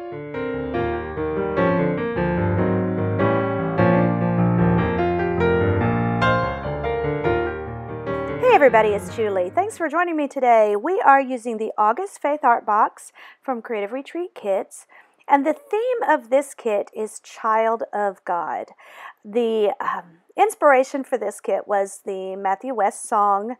Hey everybody, it's Julie. Thanks for joining me today. We are using the August Faith Art Box from Creative Retreat Kits, and the theme of this kit is Child of God. The inspiration for this kit was the Matthew West song,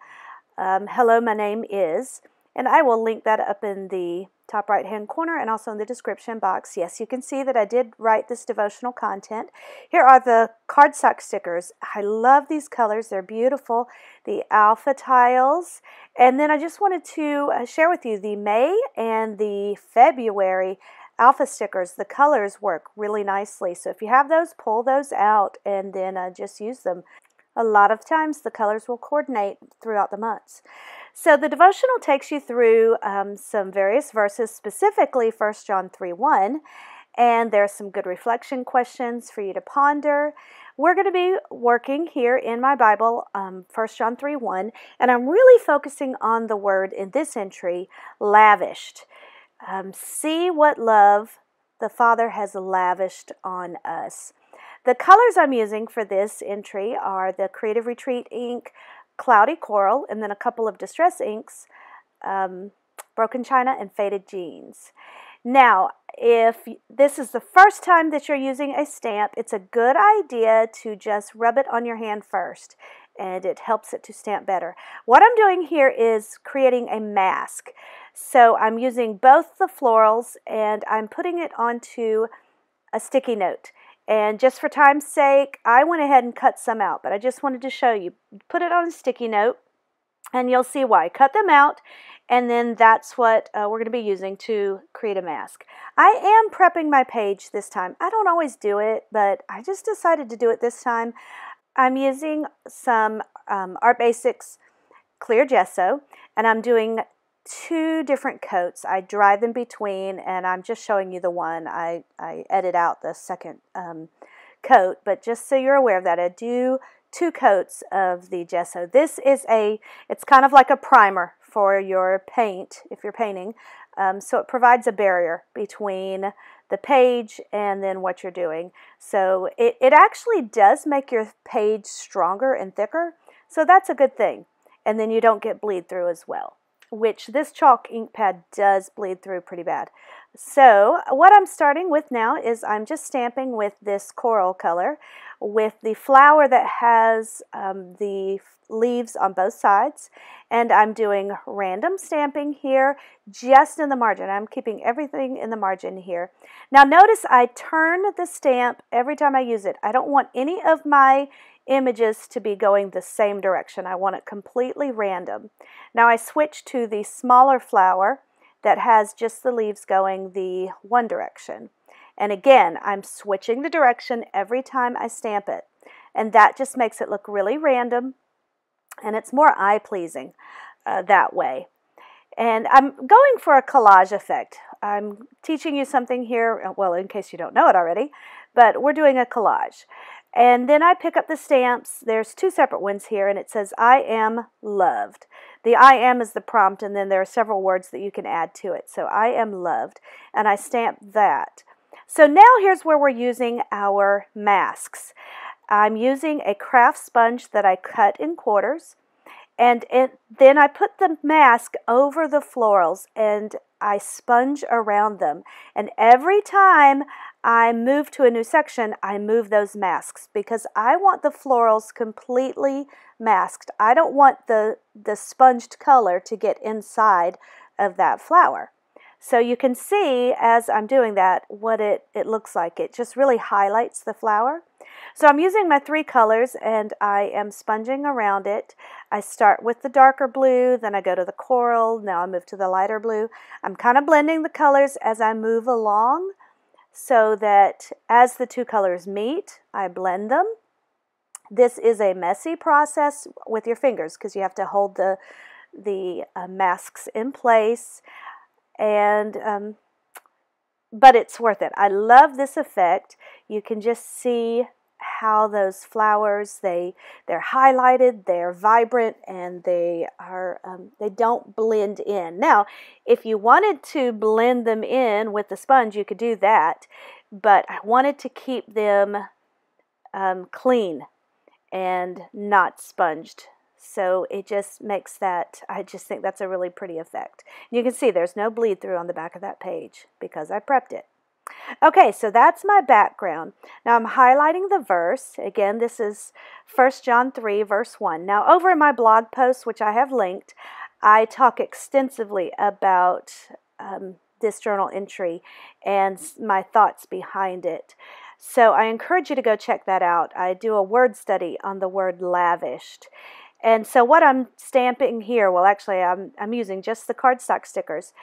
Hello, My Name Is, and I will link that up in the top right hand corner and also in the description box. Yes, you can see that I did write this devotional content. Here are the cardstock stickers. I love these colors. They're beautiful. The alpha tiles. And then I just wanted to share with you the May and the February alpha stickers. The colors work really nicely. So if you have those, pull those out and then just use them. A lot of times the colors will coordinate throughout the months. So the devotional takes you through some various verses, specifically 1 John 3:1, and there's some good reflection questions for you to ponder. We're going to be working here in my Bible, 1 John 3:1, and I'm really focusing on the word in this entry, lavished. See what love the Father has lavished on us. The colors I'm using for this entry are the Creative Retreat ink, Cloudy Coral, and then a couple of Distress inks, Broken China and Faded Jeans. Now, if this is the first time that you're using a stamp, it's a good idea to just rub it on your hand first, and it helps it to stamp better. What I'm doing here is creating a mask. So I'm using both the florals and I'm putting it onto a sticky note. And just for time's sake, I went ahead and cut some out, but I just wanted to show you. Put it on a sticky note, and you'll see why. Cut them out, and then that's what we're going to be using to create a mask. I am prepping my page this time. I don't always do it, but I just decided to do it this time. I'm using some Art Basics clear gesso, and I'm doing 2 different coats. I dry them between, and I'm just showing you the one. I edit out the second coat, but just so you're aware of that, I do 2 coats of the gesso. This is it's kind of like a primer for your paint, if you're painting, so it provides a barrier between the page and then what you're doing. So it actually does make your page stronger and thicker, so that's a good thing. And then you don't get bleed through as well, which this chalk ink pad does bleed through pretty bad. So what I'm starting with now is I'm just stamping with this coral color with the flower that has the leaves on both sides, and I'm doing random stamping here just in the margin. I'm keeping everything in the margin here. Now notice I turn the stamp every time I use it. I don't want any of my images to be going the same direction. I want it completely random. Now I switch to the smaller flower that has just the leaves going the one direction. And again, I'm switching the direction every time I stamp it. And that just makes it look really random, and it's more eye-pleasing that way. And I'm going for a collage effect. I'm teaching you something here, well, in case you don't know it already, but we're doing a collage. And then I pick up the stamps. There's 2 separate ones here, and it says, I am loved. The I am is the prompt, and then there are several words that you can add to it. So I am loved, and I stamp that. So now here's where we're using our masks. I'm using a craft sponge that I cut in quarters, and then I put the mask over the florals, and I sponge around them. And every time I move to a new section, I move those masks because I want the florals completely masked. I don't want the sponged color to get inside of that flower. So you can see as I'm doing that what it looks like. It just really highlights the flower. So I'm using my 3 colors and I am sponging around it. I start with the darker blue, then I go to the coral, now I move to the lighter blue. I'm kind of blending the colors as I move along so that as the 2 colors meet, I blend them. This is a messy process with your fingers because you have to hold the masks in place, and but it's worth it. I love this effect. You can just see how those flowers, they're highlighted, they're vibrant, and they don't blend in. Now, if you wanted to blend them in with the sponge, you could do that, but I wanted to keep them clean and not sponged. So it just makes that, I just think that's a really pretty effect. You can see there's no bleed through on the back of that page because I prepped it. Okay, so that's my background. Now I'm highlighting the verse. Again, this is 1 John 3, verse 1. Now over in my blog post, which I have linked, I talk extensively about this journal entry and my thoughts behind it. So I encourage you to go check that out. I do a word study on the word lavished. And so what I'm stamping here, well actually I'm using just the cardstock stickers.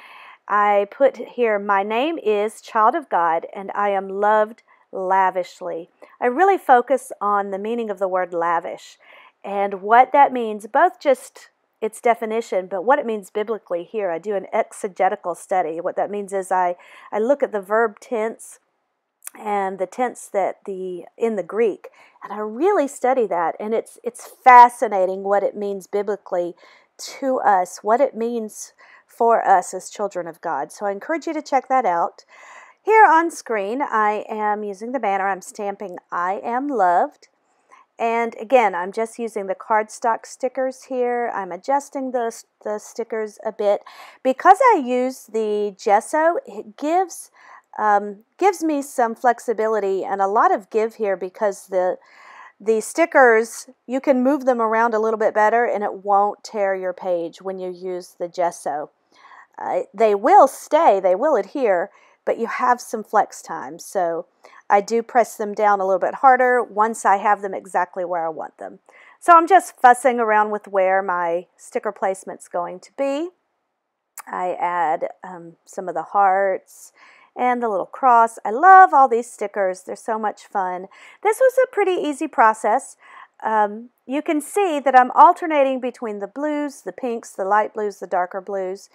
I put here, my name is Child of God and I am loved lavishly. I really focus on the meaning of the word lavish and what that means, both just its definition, but what it means biblically here. I do an exegetical study. What that means is I look at the verb tense and the tense that in the Greek, and I really study that, and it's fascinating what it means biblically to us, what it means for us as children of God. So I encourage you to check that out. Here on screen, I am using the banner. I'm stamping I am loved. And again, I'm just using the cardstock stickers here. I'm adjusting the stickers a bit. Because I use the gesso, it gives me some flexibility and a lot of give here because the stickers, you can move them around a little bit better and it won't tear your page when you use the gesso. They will stay, they will adhere, but you have some flex time. So I do press them down a little bit harder once I have them exactly where I want them. So I'm just fussing around with where my sticker placement's going to be. I add some of the hearts and the little cross. I love all these stickers. They're so much fun. This was a pretty easy process. You can see that I'm alternating between the blues, the pinks, the light blues, the darker blues.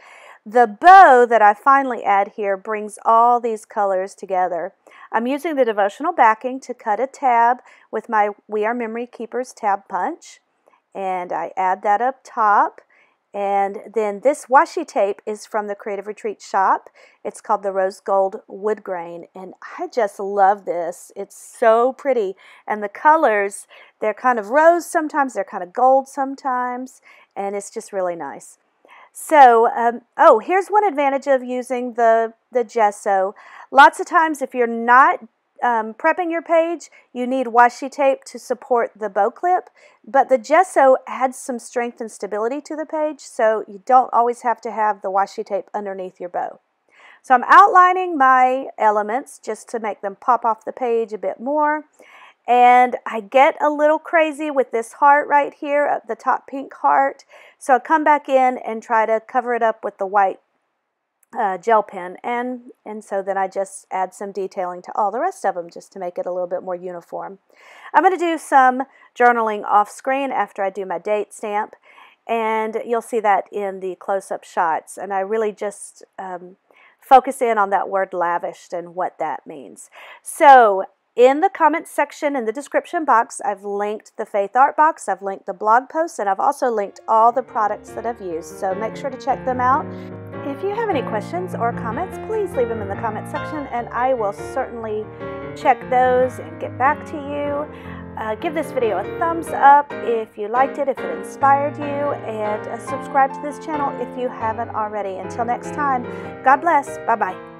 The bow that I finally add here brings all these colors together. I'm using the devotional backing to cut a tab with my We Are Memory Keepers tab punch. And I add that up top. And then this washi tape is from the Creative Retreat shop. It's called the Rose Gold Wood Grain. And I just love this. It's so pretty. And the colors, they're kind of rose sometimes, they're kind of gold sometimes. And it's just really nice. So, oh, here's one advantage of using the gesso. Lots of times if you're not prepping your page, you need washi tape to support the bow clip, but the gesso adds some strength and stability to the page, so you don't always have to have the washi tape underneath your bow. So I'm outlining my elements just to make them pop off the page a bit more. And I get a little crazy with this heart right here, the top pink heart. So I come back in and try to cover it up with the white gel pen. And so then I just add some detailing to all the rest of them just to make it a little bit more uniform. I'm going to do some journaling off screen after I do my date stamp. And you'll see that in the close-up shots. And I really just focus in on that word lavished and what that means. So in the comments section, in the description box, I've linked the Faith Art Box, I've linked the blog posts, and I've also linked all the products that I've used. So make sure to check them out. If you have any questions or comments, please leave them in the comment section, and I will certainly check those and get back to you. Give this video a thumbs up if you liked it, if it inspired you, and subscribe to this channel if you haven't already. Until next time, God bless. Bye-bye.